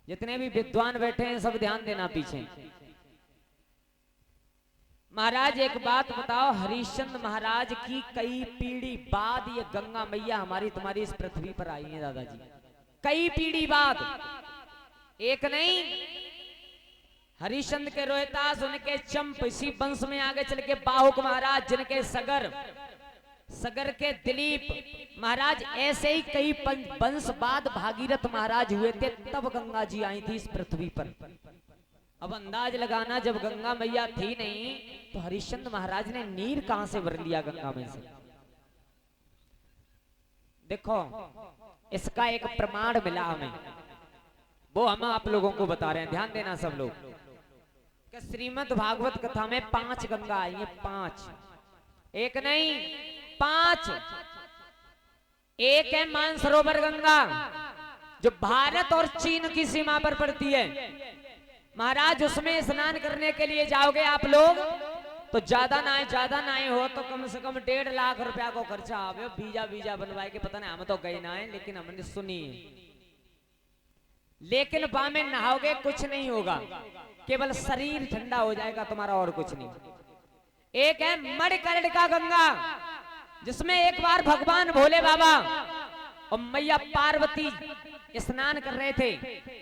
जितने भी विद्वान बैठे हैं सब ध्यान देना पीछे। महाराज एक बात बताओ, हरिश्चंद्र महाराज की कई पीढ़ी बाद ये गंगा मैया हमारी तुम्हारी इस पृथ्वी पर आई है दादाजी, कई पीढ़ी बाद, एक नहीं। हरिश्चंद्र के रोहितास, उनके चंप, इसी वंश में आगे चल के बाहुक महाराज, जिनके सगर के दिलीप महाराज, ऐसे ही कई वंश बाद भागीरथ महाराज हुए थे, तब गंगा जी आई थी इस पृथ्वी पर। अब अंदाज लगाना, जब गंगा मैया थी नहीं तो हरिश्चंद्र महाराज ने नीर कहां से भर लिया गंगा में से। देखो इसका एक प्रमाण मिला हमें, वो हम आप लोगों को बता रहे हैं, ध्यान देना सब लोग। श्रीमद् भागवत कथा में 5 गंगा आई है, 5, एक नहीं 5। एक है मानसरोवर गंगा जो भारत और चीन की सीमा पर पड़ती है। महाराज उसमें स्नान करने के लिए जाओगे आप लोग तो ज्यादा ना हो तो कम से कम 1.5 लाख रुपया को खर्चा आवे, वीजा बनवाए के, पता नहीं, हम तो गए ना है लेकिन हमने सुनी है। लेकिन वहां में नहाओगे कुछ नहीं होगा, केवल शरीर ठंडा हो जाएगा तुम्हारा, और कुछ नहीं। एक है मणिकर्णिका गंगा, जिसमें एक बार भगवान भोले बाबा और मैया पार्वती स्नान कर रहे थे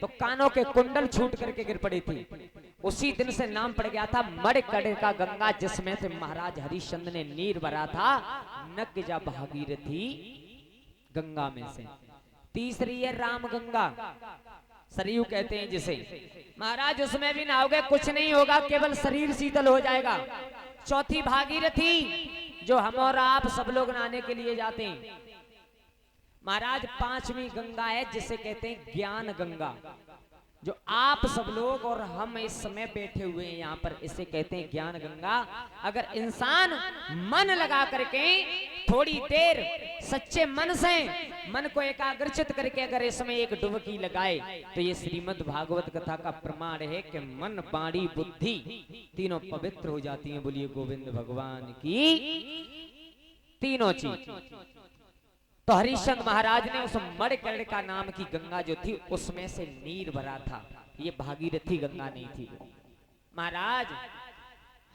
तो कानों के कुंडल छूट करके गिर पड़ी थी। उसी दिन से नाम पड़ गया था मणिकर्णिका गंगा, जिसमें से महाराज हरिश्चंद्र ने नीर भरा था, नग्जा भागीरथी गंगा में से। तीसरी है राम गंगा, सरयू कहते हैं जिसे, महाराज उसमें भी नहाओगे कुछ नहीं होगा, केवल शरीर शीतल हो जाएगा। चौथी भागीरथी, जो हम और आप सब लोग नहाने के लिए जाते हैं। महाराज 5वीं गंगा है जिसे कहते हैं ज्ञान गंगा, जो आप सब लोग और हम इस समय बैठे हुए हैं यहाँ पर, इसे कहते हैं ज्ञान गंगा। अगर इंसान मन लगा करके थोड़ी देर सच्चे मन से मन को एकाग्रचित करके अगर इसमें एक डुबकी लगाए तो ये श्रीमद् भागवत कथा का प्रमाण है कि मन, वाणी, बुद्धि तीनों पवित्र हो जाती हैं। बोलिए गोविंद भगवान की तीनों चीज। तो हरिश्चंद्र महाराज ने उस मणिकर्णिका नाम की गंगा जो थी उसमें से नीर भरा था, ये भागीरथी गंगा नहीं थी। महाराज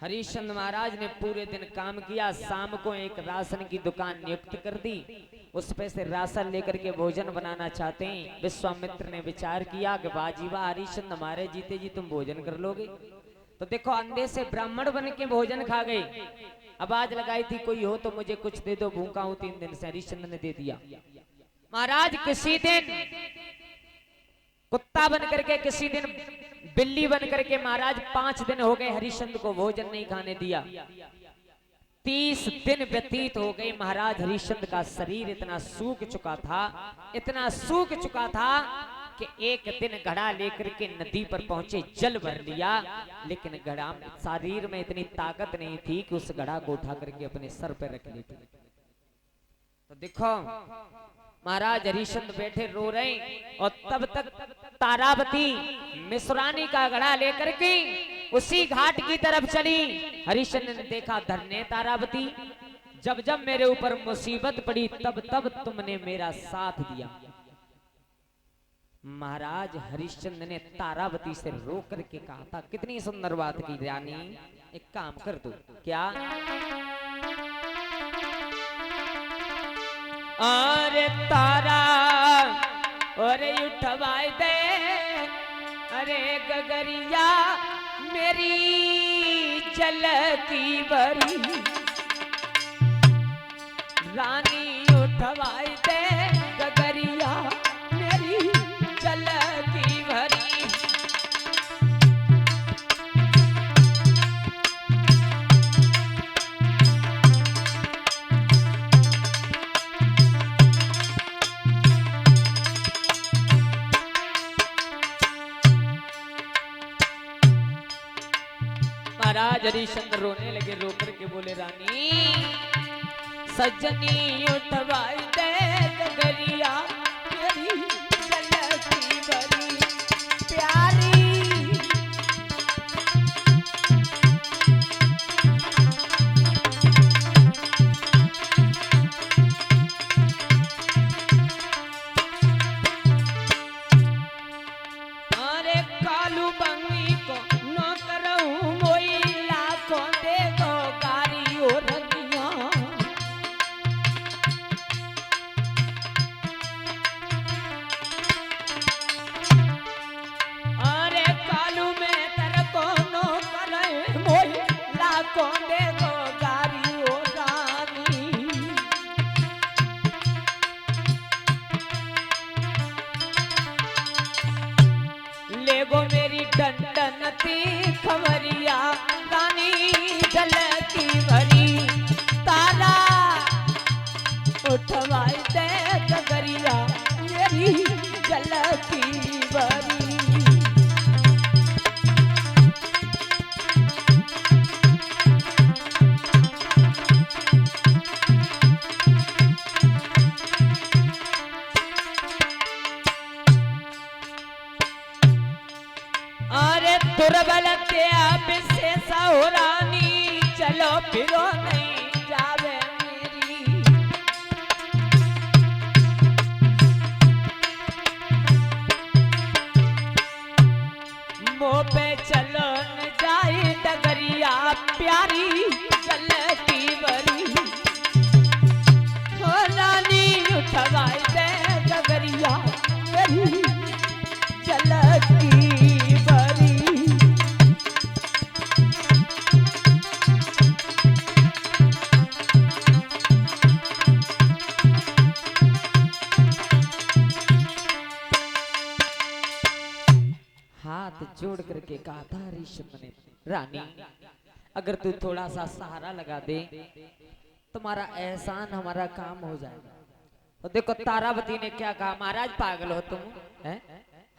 हरिश्चंद्र महाराज ने पूरे दिन काम किया, शाम को एक राशन की दुकान नियुक्त कर दी, उस पे से राशन लेकर के भोजन बनाना चाहते हैं। विश्वामित्र ने विचार किया कि बाजी वाह हरिश्चंद्र, हमारे जीते जी तुम भोजन कर लोगे। तो देखो अंधे से ब्राह्मण बन के भोजन खा गए। आवाज लगाई थी कोई हो तो मुझे कुछ दे दो, भूखा हूं 3 दिन से। हरिश्चंद्र ने दे दिया। महाराज किसी दिन कुत्ता बन करके, किसी दिन बिल्ली बन करके, महाराज 5 दिन हो गए हरिश्चंद्र को भोजन नहीं खाने दिया। 30 दिन व्यतीत हो गए। महाराज हरिश्चंद्र का शरीर इतना सूख चुका था, इतना सूख चुका था कि एक दिन घड़ा लेकर के नदी पर पहुंचे, जल भर लिया, लेकिन घड़ा शरीर में इतनी ताकत नहीं थी कि उस घड़ा को उठा करके अपने सर पर रख लेते। तो देखो महाराज हरिश्चंद्र बैठे रो रहे, और तब तक तारावती मिश्रानी का घड़ा लेकर के उसी घाट की तरफ चली। हरिश्चंद्र ने देखा, धन्य तारावती, जब जब मेरे ऊपर मुसीबत पड़ी तब तब तुमने मेरा साथ दिया। महाराज हरिश्चंद्र ने तारावती से रो करके कहा था, कितनी सुंदर बात की रानी, एक काम कर दो। क्या? अरे तारा अरे उठवाई दे, अरे गगरिया मेरी चलती बरी, रानी उठवाई दे गगरिया मेरी चलती भरी। महाराज हरिश्चंद्र रोने लगे, रो करके बोले, रानी सजनी उठवाई दे गगरिया मेरी चलती बरी प्यारी। को न करूं मोई लाखों देखो गारी ओ रगिया अरे कालू में तेरे को न करे मोई लाखों देखो गारी ओ रानी लेगो मेरी डंडनती खबरिया रानी झलकी भरी तारा उठवाई दे गगरिया मेरी झलकी भरी अरे दुर्बल के अब से सौरानी चलो फिरो नहीं जावे मेरी मुँह पे चलो न जाए डगरिया प्यारी चलती बरी हो रानी उठवाई दे डगरिया मेरी चलती हाथ जोड़ करके कहा था ऋषभ ने रानी अगर तू थोड़ा सा सहारा लगा दे तुम्हारा एहसान हमारा काम हो जाएगा। तो देखो तारावती ने क्या कहा महाराज पागल हो तुम हैं?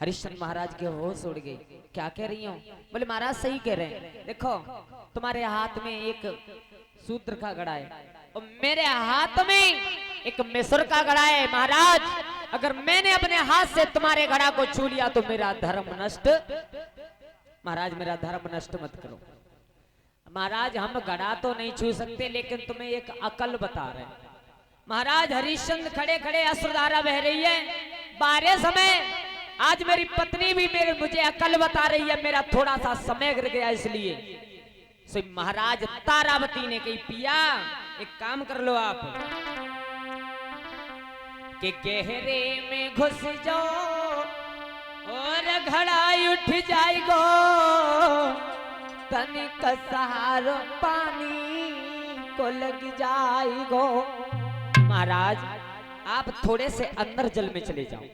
हरिश्चंद्र महाराज के होश उड़ गए क्या कह रही हो बोले महाराज सही कह रहे हैं देखो तुम्हारे हाथ में एक सूत्र का गड़ा है और मेरे हाथ में एक मिस्र का गड़ा है महाराज अगर मैंने अपने हाथ से तुम्हारे घड़ा को छू लिया तो मेरा धर्म नष्ट महाराज मेरा धर्म नष्ट मत करो महाराज हम घड़ा तो नहीं छू सकते लेकिन तुम्हें एक अकल बता रहे हैं महाराज हरिश्चंद्र खड़े खड़े अश्रुधारा बह रही है बारे समय आज मेरी पत्नी भी मुझे अकल बता रही है मेरा थोड़ा सा समय गिर गया इसलिए सो महाराज तारावती ने कही पिया एक काम कर लो आप कि गहरे में घुस जाओ और घड़ा उठ जाएगो तनिक सहारो पानी को लग जाएगो महाराज आप थोड़े से अंदर जल में चले जाओ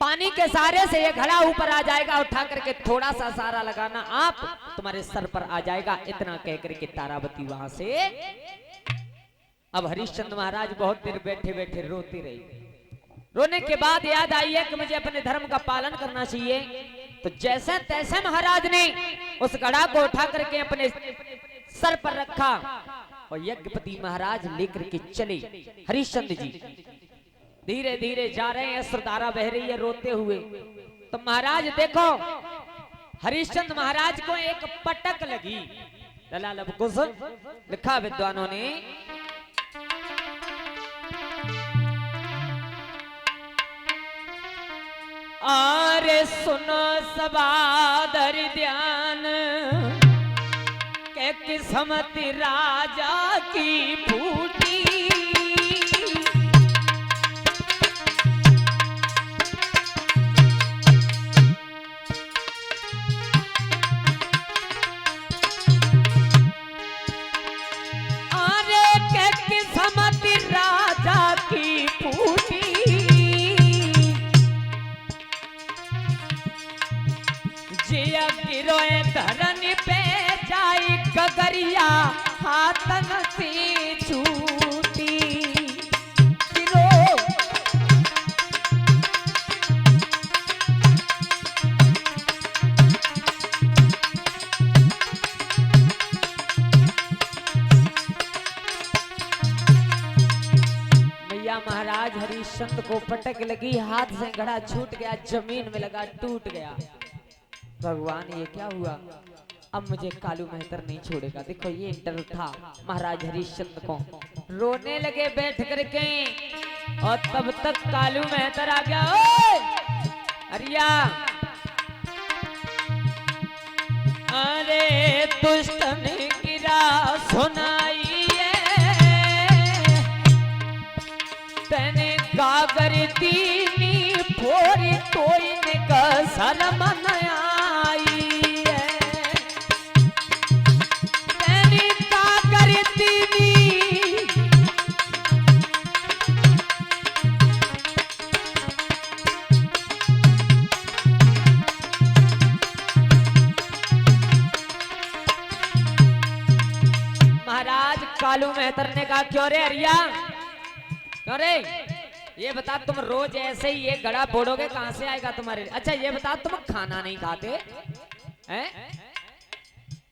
पानी के सहारे से ये घड़ा ऊपर आ जाएगा उठा करके थोड़ा सा सहारा लगाना आप तुम्हारे सर पर आ जाएगा इतना कह करके तारावती वहां से अब हरिश्चंद्र महाराज बहुत देर बैठे बैठे रोती रही रोने के बाद याद आई है कि मुझे अपने धर्म का पालन करना चाहिए तो जैसे तैसे महाराज ने उस घड़ा को उठा करके अपने सर पर रखा और यज्ञपति महाराज लेकर के चले हरिश्चंद्र जी धीरे धीरे जा रहे हैं अश्रुधारा बह रही है रोते हुए तो महाराज देखो हरिश्चंद्र महाराज को एक पटक लगी लला लबकुश लिखा विद्वानों ने अरे सुनो सबादर ध्यान के किस्मत राजा की फूटी अरे के किस्मत राजा की फूटी जिया गिरोए धरन पे जाई गगरिया हाथन से छूटी गिरो मैया महाराज हरिश्चंद्र को पटक लगी हाथ से घड़ा छूट गया जमीन में लगा टूट गया भगवान ये क्या हुआ अब मुझे कालू मेहतर नहीं छोड़ेगा देखो ये डर था महाराज हरिश्चंद्र को रोने लगे बैठ करके और तब तक कालू मेहतर आ गया ओए अरिया सुनाइए तने गागर दीनी फोरी तोई ने कसर मनाई तने गागर दीनी महाराज कालू मेहतर ने कहा क्यों रे हरिया, क्यों रे, ये बता तुम रोज ऐसे ही ये गड़ा फोड़ोगे, कहां से आएगा तुम्हारे? अच्छा ये बता तुम खाना नहीं खाते हैं?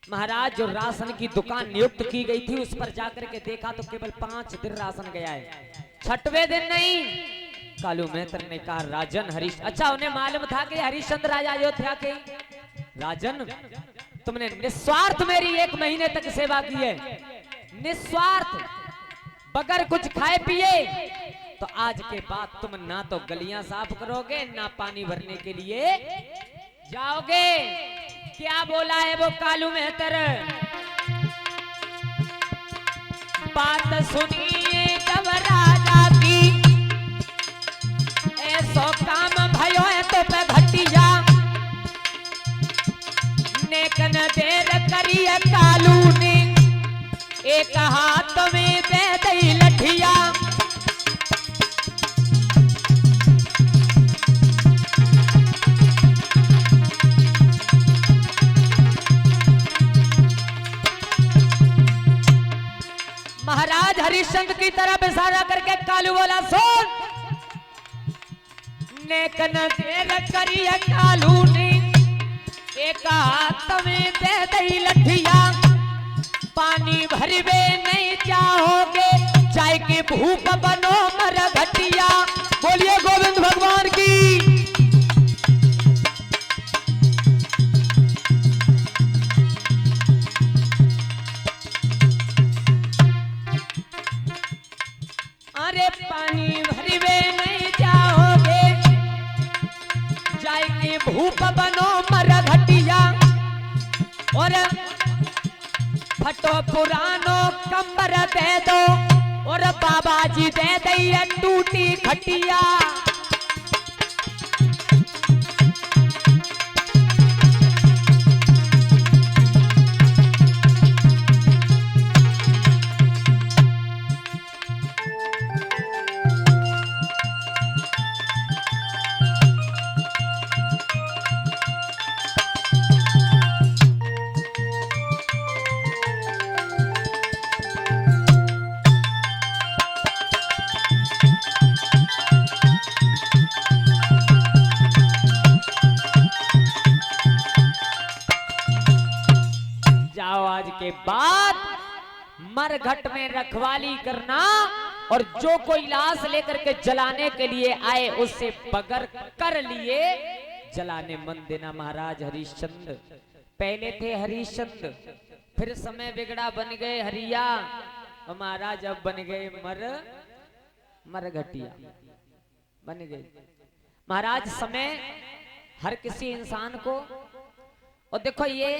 महाराज जो राशन की दुकान नियुक्त की गई थी उस पर जाकर के देखा तो केवल 5 दिन राशन गया है, 6वें दिन नहीं। कालू मेहतर ने कहा राजन हरीश, अच्छा उन्हें मालूम था कि हरिश्चंद्र राजा अयोध्या के। राजन तुमने निस्वार्थ मेरी 1 महीने तक सेवा की है, निस्वार्थ, बगैर कुछ खाए पिए। तो आज के बाद तुम ना तो गलियां साफ करोगे ना पानी भरने के लिए जाओगे। क्या बोला है वो कालू मेहतर? बात सुनिए जब राजा की, ऐसो काम भयो है तो पे घटिया, नेकन देर करिए कालू ने, एक हाथ में दे दई लठिया। महाराज हरिश्चंद्र की तरफ इशारा करके कालू बोला सुन, नेकन देर करिए कालू ने, एक हाथ में दे दई लठिया, पानी भरवे नहीं चाहोगे, चाय की भूख बनो मर घटिया। बोलिए गोविंद भगवान की। अरे पानी भरवे नहीं चाहोगे, चाय की भूख बनो मर घटिया, और फटो पुरानो कंबर दे दो, और बाबा जी दे दी टूटी खटिया। के बाद मरघट में रखवाली करना, और जो कोई लाश लेकर के जलाने के लिए आए उससे बगर कर लिए जलाने मन देना। महाराज हरिश्चंद्र पहले थे हरिश्चंद्र, फिर समय बिगड़ा बन गए हरिया, और महाराज अब बन गए मरघटिया बन गए। महाराज समय हर किसी इंसान को, और देखो ये